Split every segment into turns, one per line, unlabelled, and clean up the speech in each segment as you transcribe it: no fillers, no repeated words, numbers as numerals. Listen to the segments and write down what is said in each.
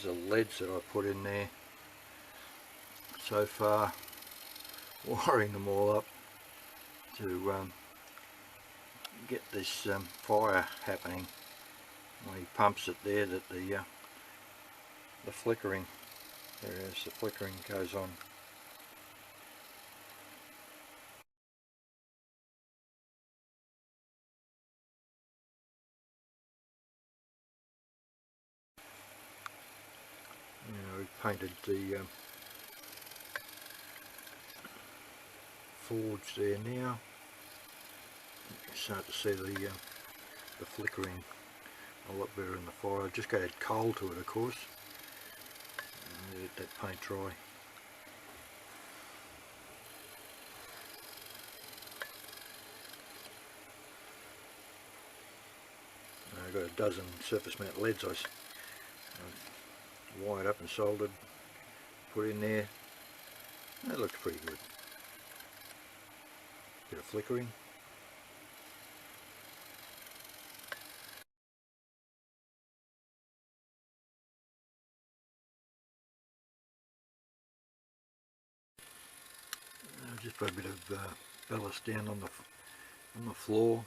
the leads that I put in there so far, wiring them all up to get this fire happening. When he pumps it there, that the flickering, there's the flickering goes on. We've painted the forge there now. You can start to see the flickering a lot better in the fire. I've just got to add coal to it, of course, and let that paint dry. I've got a dozen surface mount leads I wired up and soldered, put in there. That looks pretty good. Bit of flickering. I'll just put a bit of ballast down on the floor.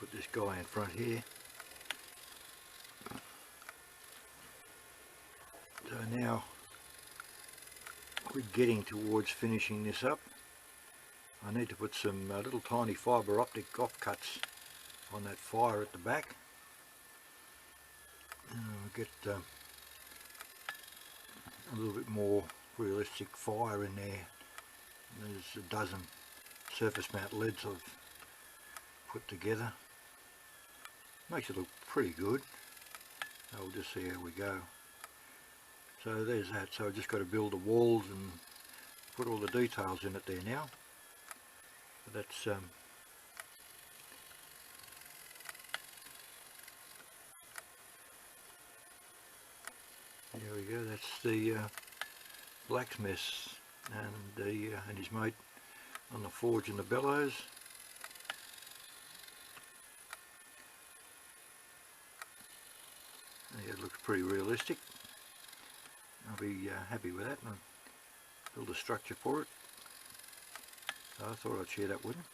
Put this guy in front here. So now we're getting towards finishing this up. I need to put some little tiny fibre optic offcuts on that fire at the back. And we'll get a little bit more realistic fire in there. There's a dozen surface mount leads I've put together. Makes it look pretty good. So we'll just see how we go. So there's that. So I've just got to build the walls and put all the details in it there now. But that's there we go. That's the Blacksmiths and his mate on the forge and the bellows. Yeah, it looks pretty realistic. I'll be happy with that, and I'll build a structure for it. So I thought I'd share that with them.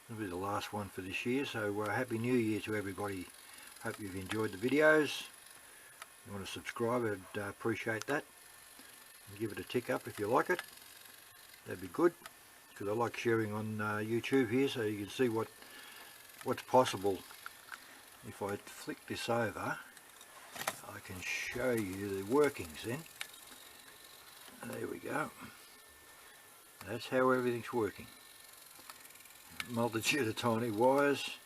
It'll be the last one for this year, so Happy New Year to everybody. Hope you've enjoyed the videos. If you want to subscribe, I'd appreciate that. And give it a tick up if you like it. That'd be good, because I like sharing on YouTube here, so you can see what's possible. If I flick this over, I can show you the workings then. There we go. That's how everything's working. Multitude of tiny wires,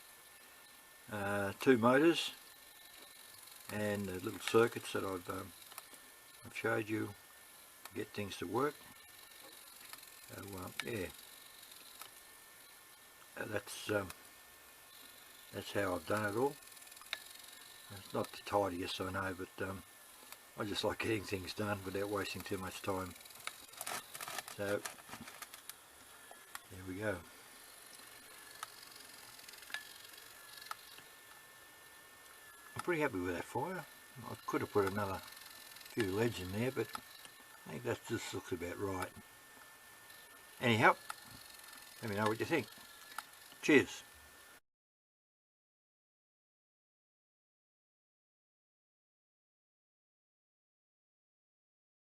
2 motors, and the little circuits that I've showed you to get things to work. So yeah, that's how I've done it all. It's not the tidiest, I know, but I just like getting things done without wasting too much time. So there we go. I'm pretty happy with that fire. I could have put another few leads in there, but I think that just looks about right. Anyhow, let me know what you think. Cheers.